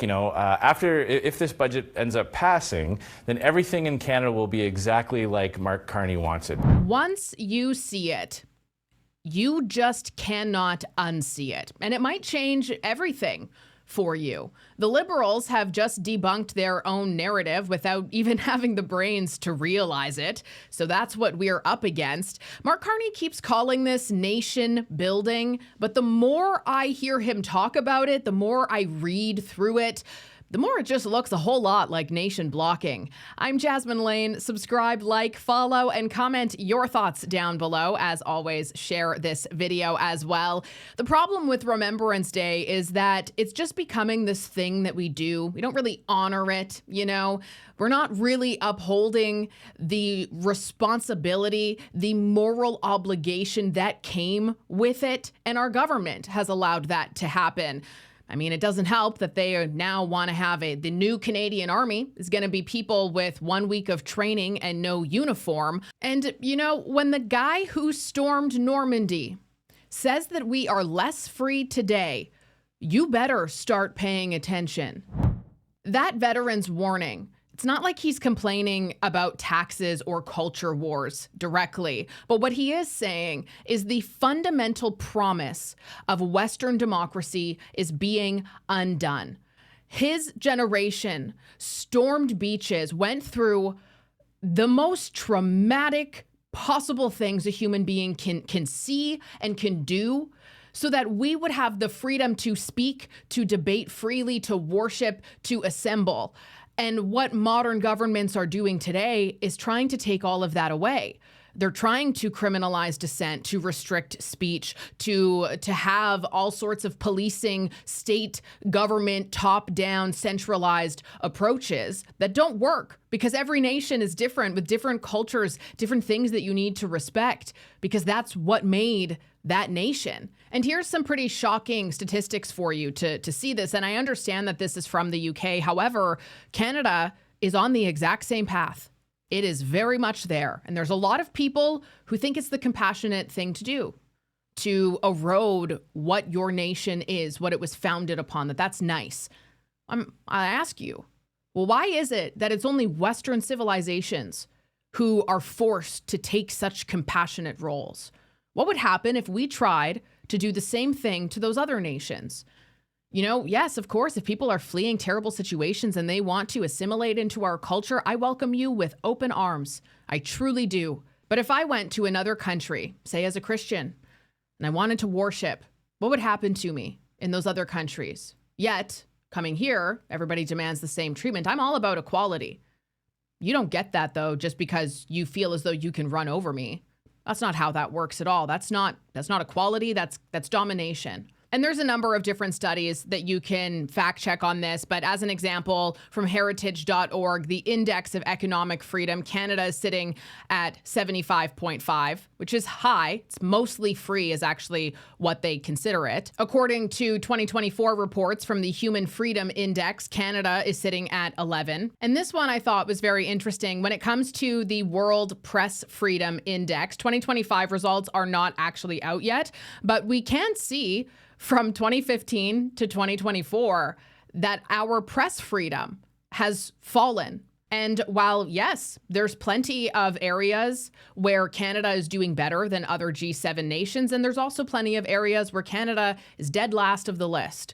You know, if this budget ends up passing, then everything in Canada will be exactly like Mark Carney wants it. Once you see it, you just cannot unsee it. And it might change everything for you. The Liberals have just debunked their own narrative without even having the brains to realize it. So that's what we're up against. Mark Carney keeps calling this nation building, but the more I hear him talk about it, the more I read through it, the more it just looks a whole lot like nation blocking. I'm Jasmine Lane. Subscribe, like, follow, and comment your thoughts down below. As always, share this video as well. The problem with Remembrance Day is that it's just becoming this thing that we do. We don't really honor it, you know? We're not really upholding the responsibility, the moral obligation that came with it, and our government has allowed that to happen. I mean, it doesn't help that they now want to have the new Canadian Army is going to be people with 1 week of training and no uniform. And, you know, when the guy who stormed Normandy says that we are less free today, you better start paying attention. That veteran's warning, it's not like he's complaining about taxes or culture wars directly, but what he is saying is the fundamental promise of Western democracy is being undone. His generation stormed beaches, went through the most traumatic possible things a human being can see and can do, so that we would have the freedom to speak, to debate freely, to worship, to assemble. And what modern governments are doing today is trying to take all of that away. They're trying to criminalize dissent, to restrict speech, to have all sorts of policing, state government, top-down, centralized approaches that don't work, because every nation is different with different cultures, different things that you need to respect, because that's what made that nation. And here's some pretty shocking statistics for you to see this. And I understand that this is from the UK. However, Canada is on the exact same path. It is very much there. And there's a lot of people who think it's the compassionate thing to do, to erode what your nation is, what it was founded upon, that's nice. I ask you, well, why is it that it's only Western civilizations who are forced to take such compassionate roles? What would happen if we tried to do the same thing to those other nations? You know, yes, of course, if people are fleeing terrible situations and they want to assimilate into our culture, I welcome you with open arms. I truly do. But if I went to another country, say as a Christian, and I wanted to worship, what would happen to me in those other countries? Yet, coming here, everybody demands the same treatment. I'm all about equality. You don't get that, though, just because you feel as though you can run over me. That's not how that works at all. That's not equality, that's domination. And there's a number of different studies that you can fact check on this, but as an example, from heritage.org, the Index of Economic Freedom, Canada is sitting at 75.5, which is high. It's mostly free is actually what they consider it. According to 2024 reports from the Human Freedom Index, Canada is sitting at 11. And this one I thought was very interesting. When it comes to the World Press Freedom Index, 2025 results are not actually out yet, but we can see from 2015 to 2024 that our press freedom has fallen. And while, yes, there's plenty of areas where Canada is doing better than other G7 nations, and there's also plenty of areas where Canada is dead last of the list.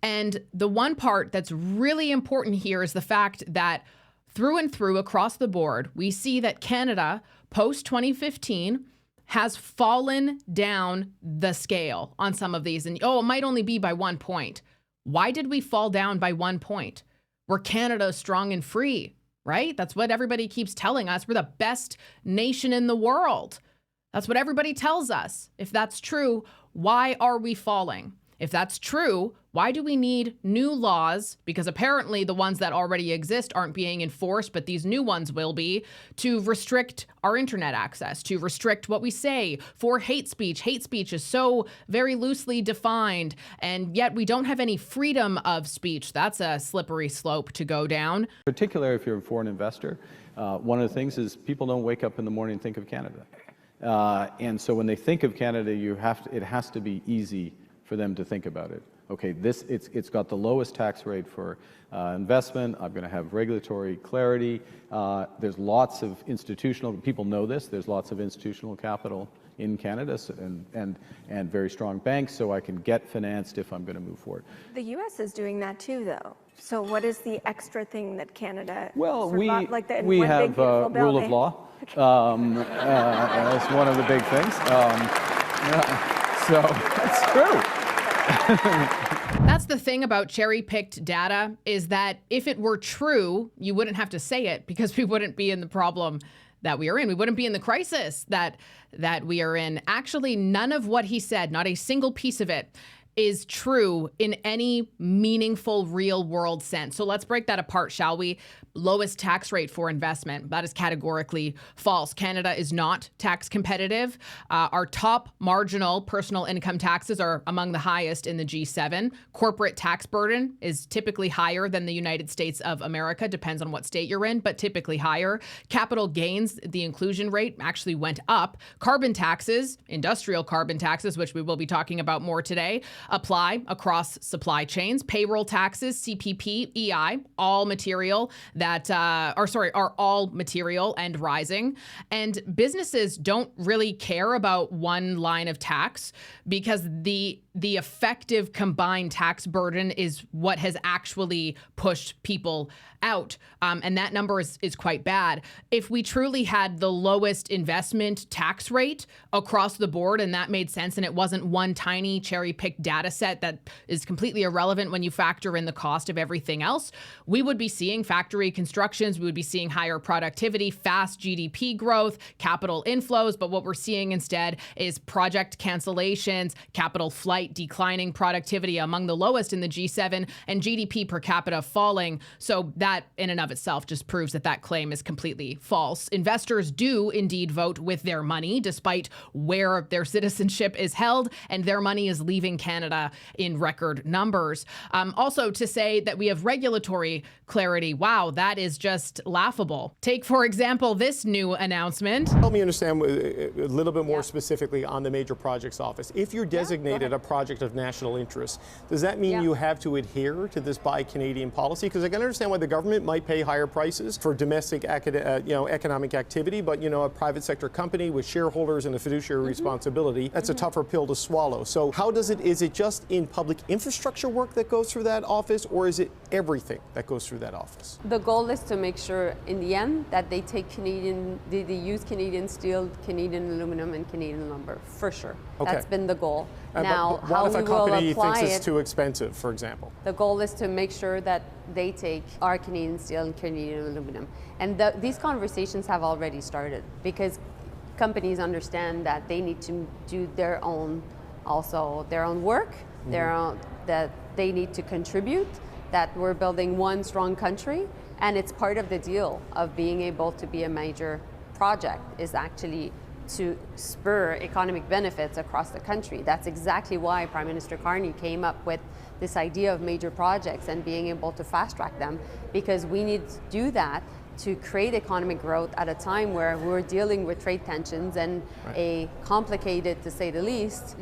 And the one part that's really important here is the fact that through and through across the board, we see that Canada post-2015 has fallen down the scale on some of these. And it might only be by 1 point. Why did we fall down by 1 point? We're Canada strong and free, right? That's what everybody keeps telling us. We're the best nation in the world. That's what everybody tells us. If that's true, why are we falling? If that's true, why do we need new laws? Because apparently the ones that already exist aren't being enforced, but these new ones will be, to restrict our internet access, to restrict what we say for hate speech. Hate speech is so very loosely defined, and yet we don't have any freedom of speech. That's a slippery slope to go down. Particularly if you're a foreign investor, one of the things is people don't wake up in the morning and think of Canada. And so when they think of Canada, it has to be easy for them to think about it. okay, it's got the lowest tax rate for investment. I'm going to have regulatory clarity. There's lots of institutional, people know this, there's lots of institutional capital in Canada and very strong banks, so I can get financed if I'm going to move forward. The U.S. is doing that too, though. So what is the extra thing that Canada? Well, we have Big Beautiful Bill, rule of law. That's one of the big things. So it's true. That's the thing about cherry-picked data, is that if it were true, you wouldn't have to say it, because we wouldn't be in the problem that we are in. We wouldn't be in the crisis that we are in. Actually, none of what he said, not a single piece of it, is true in any meaningful real world sense. So let's break that apart, shall we? Lowest tax rate for investment. That is categorically false. Canada is not tax competitive. Our top marginal personal income taxes are among the highest in the G7. Corporate tax burden is typically higher than the United States of America. Depends on what state you're in, but typically higher. Capital gains, the inclusion rate actually went up. Carbon taxes, industrial carbon taxes, which we will be talking about more today, apply across supply chains. Payroll taxes, CPP, EI, all material that are all material and rising. And businesses don't really care about one line of tax, because the effective combined tax burden is what has actually pushed people out. And that number is quite bad. If we truly had the lowest investment tax rate across the board, and that made sense, and it wasn't one tiny cherry-picked data set that is completely irrelevant when you factor in the cost of everything else, we would be seeing factory constructions, we would be seeing higher productivity, fast GDP growth, capital inflows. But what we're seeing instead is project cancellations, capital flight, declining productivity, among the lowest in the G7, and GDP per capita falling. So that in and of itself just proves that claim is completely false. Investors do indeed vote with their money, despite where their citizenship is held, and their money is leaving Canada in record numbers. Also, to say that we have regulatory clarity, wow, that is just laughable. Take, for example, this new announcement. Help me understand a little bit more specifically on the Major Projects Office. If you're designated a project of national interest, does that mean you have to adhere to this Buy Canadian policy? Because I can understand why the government might pay higher prices for domestic economic activity, but a private sector company with shareholders and a fiduciary responsibility, that's a tougher pill to swallow. So is it just in public infrastructure work that goes through that office, or is it everything that goes through that office? The goal is to make sure in the end that they take they use Canadian steel, Canadian aluminum, and Canadian lumber, for sure. Okay. That's been the goal. Now, but what if a company thinks it's too expensive, for example? The goal is to make sure that they take our Canadian steel and Canadian aluminum. And these conversations have already started, because companies understand that they need to do their own work, that they need to contribute, that we're building one strong country, and it's part of the deal of being able to be a major project is actually to spur economic benefits across the country. That's exactly why Prime Minister Carney came up with this idea of major projects and being able to fast track them, because we need to do that to create economic growth at a time where we're dealing with trade tensions and a complicated, to say the least,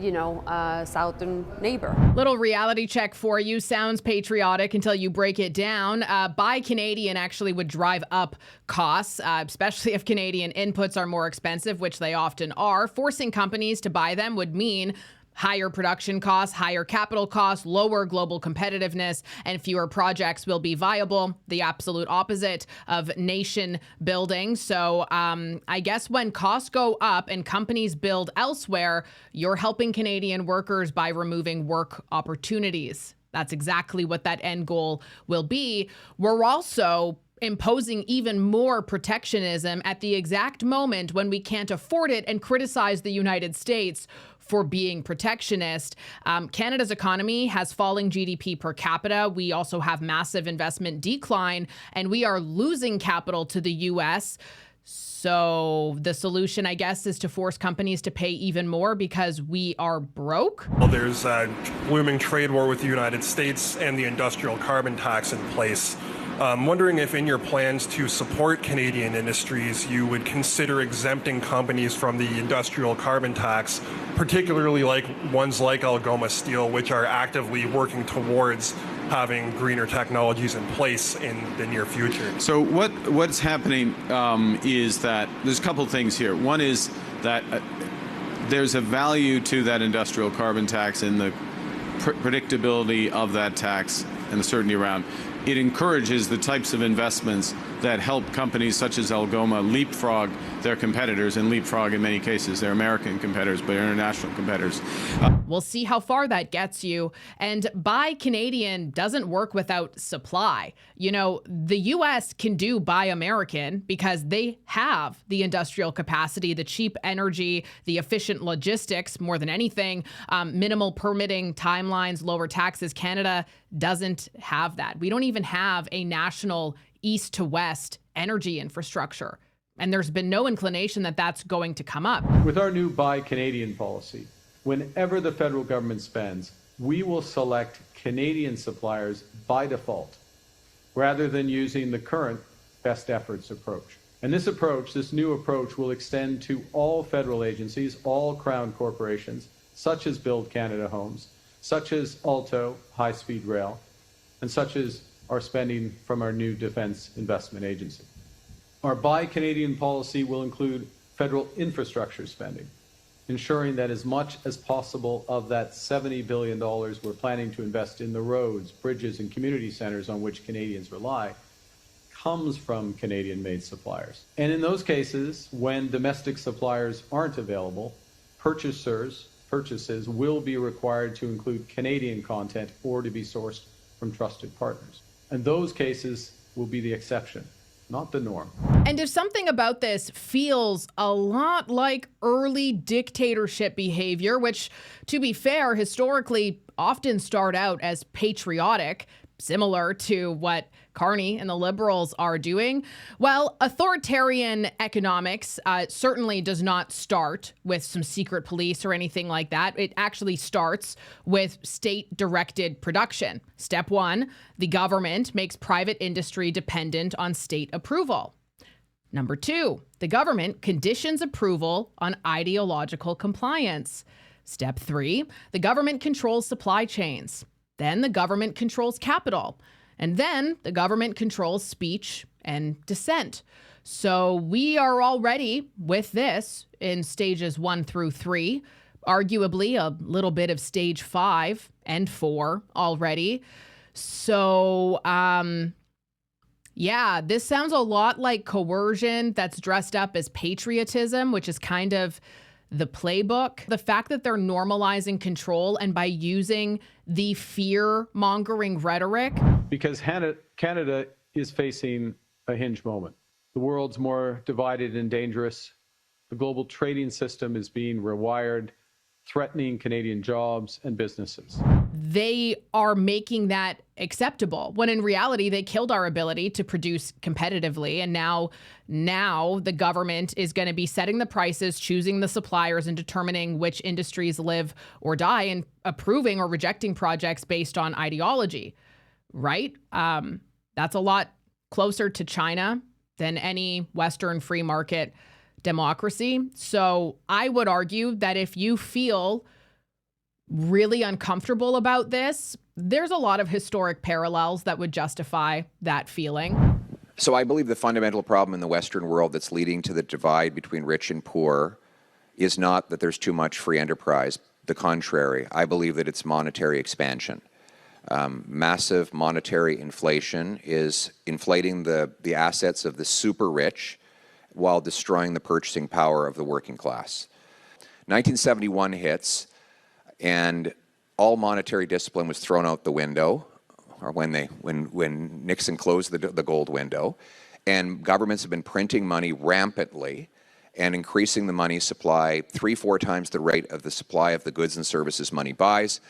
southern neighbor. Little reality check for you. Sounds patriotic until you break it down. Buy Canadian actually would drive up costs, especially if Canadian inputs are more expensive, which they often are. Forcing companies to buy them would mean higher production costs, higher capital costs, lower global competitiveness, and fewer projects will be viable. The absolute opposite of nation building. So I guess when costs go up and companies build elsewhere, you're helping Canadian workers by removing work opportunities. That's exactly what that end goal will be. We're also imposing even more protectionism at the exact moment when we can't afford it and criticize the United States for being protectionist. Canada's economy has falling GDP per capita. We also have massive investment decline, and we are losing capital to the U.S. So the solution, I guess, is to force companies to pay even more because we are broke? Well, there's a looming trade war with the United States and the industrial carbon tax in place. I'm wondering if in your plans to support Canadian industries, you would consider exempting companies from the industrial carbon tax, particularly like ones like Algoma Steel, which are actively working towards having greener technologies in place in the near future. So what's happening is that there's a couple of things here. One is that there's a value to that industrial carbon tax in the predictability of that tax and the certainty around. It encourages the types of investments that help companies such as Algoma leapfrog their competitors, and leapfrog in many cases their American competitors, but international competitors. We'll see how far that gets you. And Buy Canadian doesn't work without supply. You know, the U.S. can do Buy American because they have the industrial capacity, the cheap energy, the efficient logistics, more than anything, minimal permitting timelines, lower taxes. Canada doesn't have that. We don't even have a national east to west energy infrastructure. And there's been no inclination that that's going to come up. With our new Buy Canadian policy, whenever the federal government spends, we will select Canadian suppliers by default, rather than using the current best efforts approach. And this approach, this new approach, will extend to all federal agencies, all Crown corporations, such as Build Canada Homes, such as Alto, high-speed rail, and such as our spending from our new Defence Investment Agency. Our Buy Canadian policy will include federal infrastructure spending, ensuring that as much as possible of that $70 billion we're planning to invest in the roads, bridges, and community centres on which Canadians rely comes from Canadian-made suppliers. And in those cases, when domestic suppliers aren't available, purchases will be required to include Canadian content or to be sourced from trusted partners. And those cases will be the exception, not the norm. And if something about this feels a lot like early dictatorship behavior, which, to be fair, historically often start out as patriotic, similar to what Carney and the Liberals are doing, well, authoritarian economics certainly does not start with some secret police or anything like that. It actually starts with state-directed production. Step one, the government makes private industry dependent on state approval. Number two, the government conditions approval on ideological compliance. Step three, the government controls supply chains. Then the government controls capital. And then the government controls speech and dissent. So we are already with this in stages 1 through 3, arguably a little bit of stage 5 and 4 already. So, yeah, this sounds a lot like coercion that's dressed up as patriotism, which is kind of the playbook. The fact that they're normalizing control and by using the fear-mongering rhetoric. Because Canada is facing a hinge moment. The world's more divided and dangerous. The global trading system is being rewired, threatening Canadian jobs and businesses. They are making that acceptable, when in reality, they killed our ability to produce competitively. And now the government is going to be setting the prices, choosing the suppliers, and determining which industries live or die, and approving or rejecting projects based on ideology, right? That's a lot closer to China than any Western free market democracy. So I would argue that if you feel really uncomfortable about this, there's a lot of historic parallels that would justify that feeling. So I believe the fundamental problem in the Western world that's leading to the divide between rich and poor is not that there's too much free enterprise. The contrary, I believe that it's monetary expansion. Massive monetary inflation is inflating the assets of the super rich while destroying the purchasing power of the working class. 1971 hits, and all monetary discipline was thrown out the window, or when Nixon closed the gold window, and governments have been printing money rampantly and increasing the money supply 3-4 times the rate of the supply of the goods and services money buys.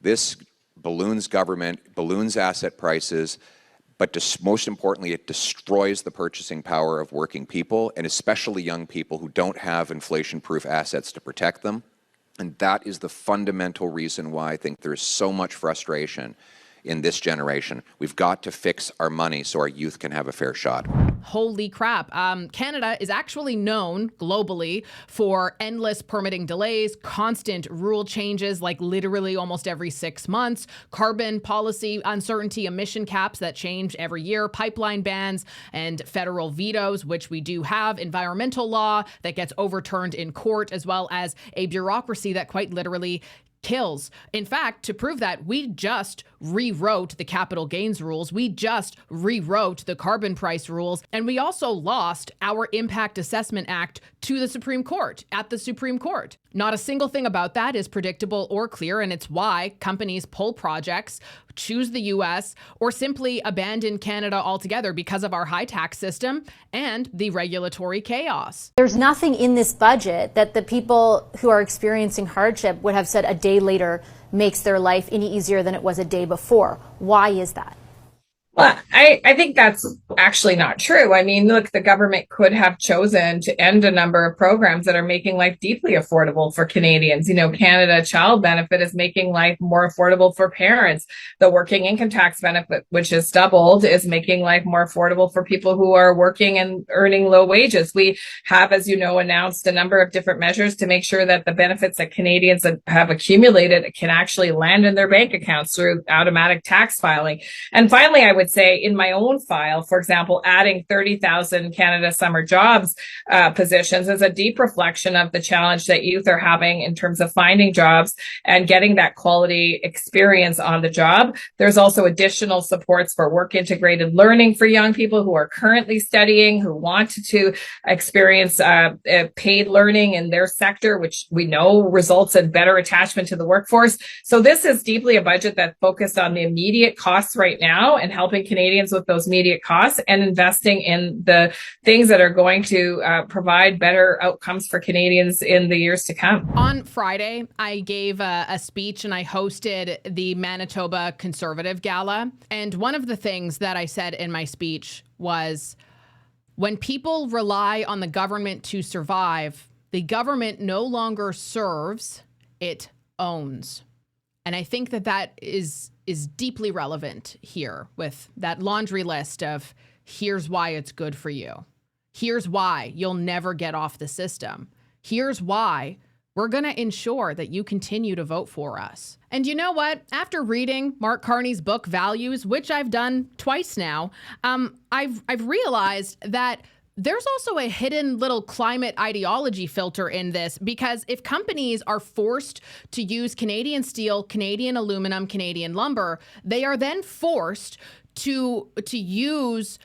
This balloons government, balloons asset prices, but most importantly, it destroys the purchasing power of working people, and especially young people who don't have inflation-proof assets to protect them. And that is the fundamental reason why I think there's so much frustration in this generation. We've got to fix our money so our youth can have a fair shot. Holy crap. Canada is actually known globally for endless permitting delays, constant rule changes, like literally almost every 6 months, carbon policy uncertainty, emission caps that change every year, pipeline bans and federal vetoes, which we do have, environmental law that gets overturned in court, as well as a bureaucracy that quite literally kills. In fact, to prove that, we just rewrote the capital gains rules. We just rewrote the carbon price rules. And we also lost our Impact Assessment Act to the Supreme Court, at the Supreme Court. Not a single thing about that is predictable or clear, and it's why companies pull projects, choose the US, or simply abandon Canada altogether because of our high tax system and the regulatory chaos. There's nothing in this budget that the people who are experiencing hardship would have said a day later makes their life any easier than it was a day before. Why is that? Well, I think that's actually not true. I mean, look, the government could have chosen to end a number of programs that are making life deeply affordable for Canadians. You know, Canada Child Benefit is making life more affordable for parents. The working income tax benefit, which is doubled, is making life more affordable for people who are working and earning low wages. We have, as you know, announced a number of different measures to make sure that the benefits that Canadians have accumulated can actually land in their bank accounts through automatic tax filing. And finally, I would say in my own file, for example, adding 30,000 Canada Summer Jobs positions is a deep reflection of the challenge that youth are having in terms of finding jobs and getting that quality experience on the job. There's also additional supports for work integrated learning for young people who are currently studying, who want to experience paid learning in their sector, which we know results in better attachment to the workforce. So this is deeply a budget that focused on the immediate costs right now and helping Canadians with those immediate costs and investing in the things that are going to provide better outcomes for Canadians in the years to come. On Friday, I gave a speech and I hosted the Manitoba Conservative Gala. And one of the things that I said in my speech was, when people rely on the government to survive, the government no longer serves, it owns. And I think that that is deeply relevant here with that laundry list of here's why it's good for you. Here's why you'll never get off the system. Here's why we're going to ensure that you continue to vote for us. And you know what? After reading Mark Carney's book, Values, which I've done twice now, I've realized that there's also a hidden little climate ideology filter in this, because if companies are forced to use Canadian steel, Canadian aluminum, Canadian lumber, they are then forced to use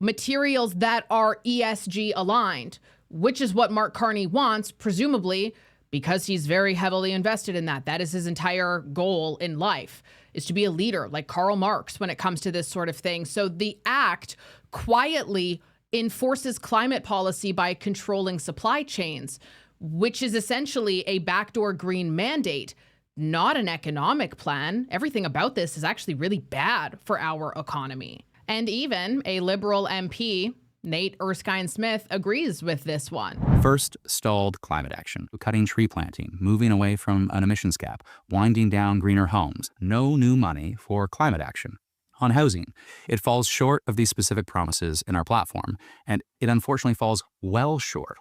materials that are ESG aligned, which is what Mark Carney wants, presumably because he's very heavily invested in that. That is his entire goal in life, is to be a leader like Karl Marx when it comes to this sort of thing. So the act quietly enforces climate policy by controlling supply chains, which is essentially a backdoor green mandate, not an economic plan. Everything about this is actually really bad for our economy. And even a Liberal MP, Nate Erskine-Smith, agrees with this one. First, stalled climate action, cutting tree planting, moving away from an emissions cap, winding down greener homes. No new money for climate action. On housing, it falls short of these specific promises in our platform, and it unfortunately falls well short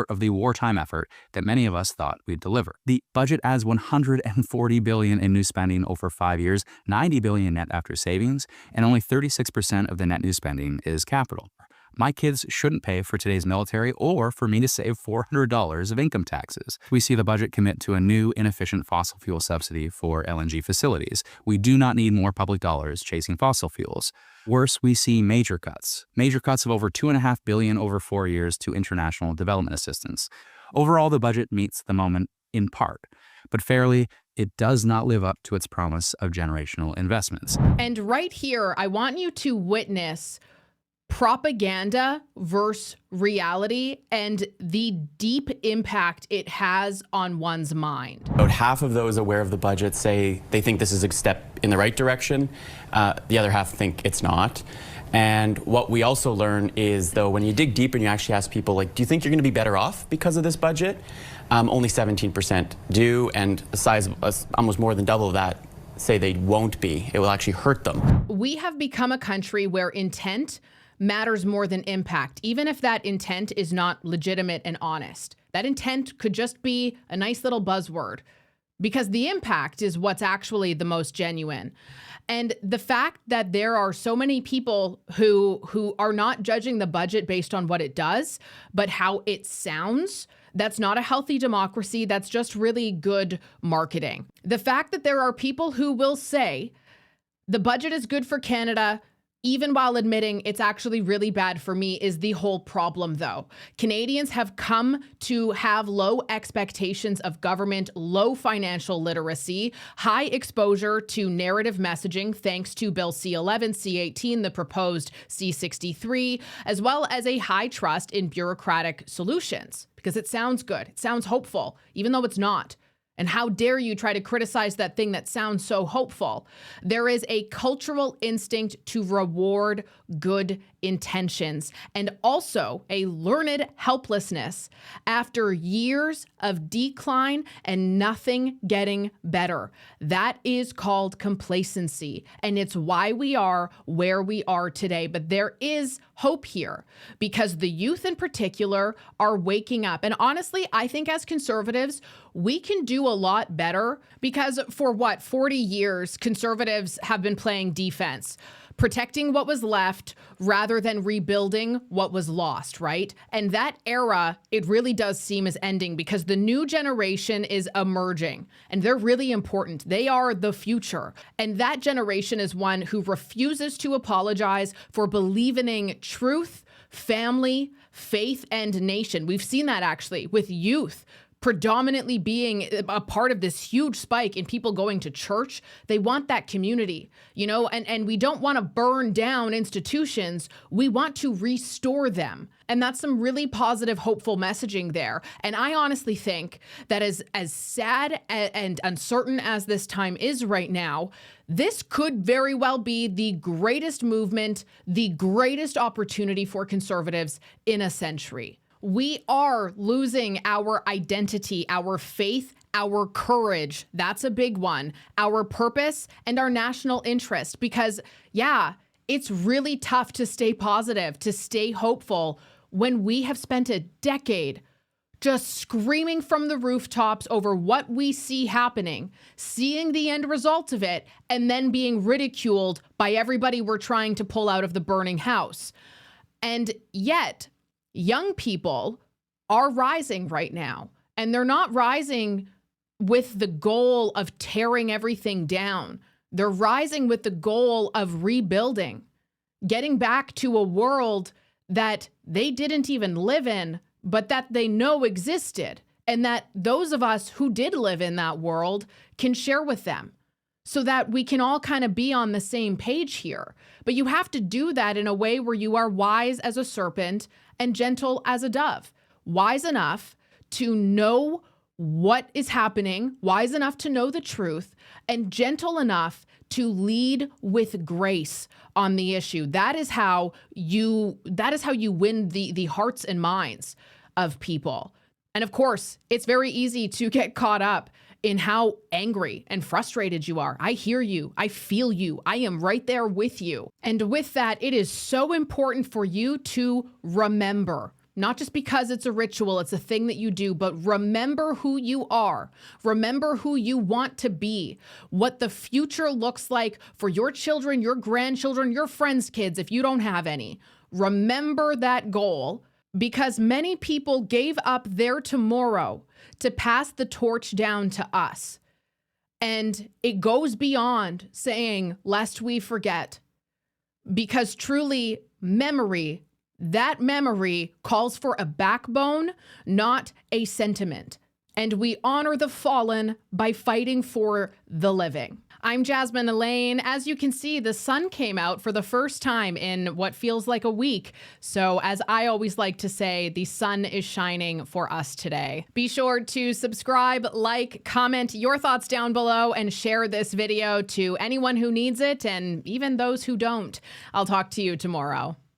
of the wartime effort that many of us thought we'd deliver. The budget adds $140 billion in new spending over 5 years, $90 billion net after savings, and only 36% of the net new spending is capital. My kids shouldn't pay for today's military or for me to save $400 of income taxes. We see the budget commit to a new inefficient fossil fuel subsidy for LNG facilities. We do not need more public dollars chasing fossil fuels. Worse, we see major cuts of over $2.5 billion over 4 years to international development assistance. Overall, the budget meets the moment in part, but fairly, it does not live up to its promise of generational investments. And right here, I want you to witness propaganda versus reality and the deep impact it has on one's mind. About half of those aware of the budget say they think this is a step in the right direction. The other half think it's not. And what we also learn is, though, when you dig deeper and you actually ask people, like, do you think you're going to be better off because of this budget? Only 17% do, and the size of almost more than double of that say they won't be. It will actually hurt them. We have become a country where intent matters more than impact, even if that intent is not legitimate and honest. That intent could just be a nice little buzzword, because the impact is what's actually the most genuine. And the fact that there are so many people who are not judging the budget based on what it does, but how it sounds, that's not a healthy democracy. That's just really good marketing. The fact that there are people who will say the budget is good for Canada, even while admitting it's actually really bad for me, is the whole problem, though. Canadians have come to have low expectations of government, low financial literacy, high exposure to narrative messaging thanks to Bill C-11, C-18, the proposed C-63, as well as a high trust in bureaucratic solutions, because it sounds good, it sounds hopeful, even though it's not. And how dare you try to criticize that thing that sounds so hopeful? There is a cultural instinct to reward good intentions, and also a learned helplessness after years of decline and nothing getting better. That is called complacency, and it's why we are where we are today. But there is hope here, because the youth in particular are waking up. And honestly, I think as Conservatives, we can do a lot better, because for 40 years, Conservatives have been playing defense, protecting what was left rather than rebuilding what was lost, right? And that era, it really does seem is ending, because the new generation is emerging, and they're really important. They are the future. And that generation is one who refuses to apologize for believing in truth, family, faith, and nation. We've seen that actually with youth predominantly being a part of this huge spike in people going to church. They want that community, you know, and we don't want to burn down institutions. We want to restore them. And that's some really positive, hopeful messaging there. And I honestly think that as sad and uncertain as this time is right now, this could very well be the greatest movement, the greatest opportunity for Conservatives in a century. We are losing our identity, our faith, our courage. That's a big one. Our purpose and our national interest. Because, yeah, it's really tough to stay positive, to stay hopeful, when we have spent a decade just screaming from the rooftops over what we see happening, seeing the end result of it, and then being ridiculed by everybody we're trying to pull out of the burning house. And yet, young people are rising right now, and they're not rising with the goal of tearing everything down. They're rising with the goal of rebuilding, getting back to a world that they didn't even live in, but that they know existed, and that those of us who did live in that world can share with them, so that we can all kind of be on the same page here. But you have to do that in a way where you are wise as a serpent and gentle as a dove. Wise enough to know what is happening, wise enough to know the truth, and gentle enough to lead with grace on the issue. That is how you win the hearts and minds of people. And of course, it's very easy to get caught up in how angry and frustrated you are. I hear you. I feel you. I am right there with you. And with that, it is so important for you to remember, not just because it's a ritual, it's a thing that you do, but remember who you are. Remember who you want to be, what the future looks like for your children, your grandchildren, your friends' kids, if you don't have any. Remember that goal, because many people gave up their tomorrow to pass the torch down to us. And it goes beyond saying, lest we forget, because truly memory, that memory calls for a backbone, not a sentiment. And we honor the fallen by fighting for the living. I'm Jasmine Elaine. As you can see, the sun came out for the first time in what feels like a week. So as I always like to say, the sun is shining for us today. Be sure to subscribe, like, comment your thoughts down below, and share this video to anyone who needs it, and even those who don't. I'll talk to you tomorrow.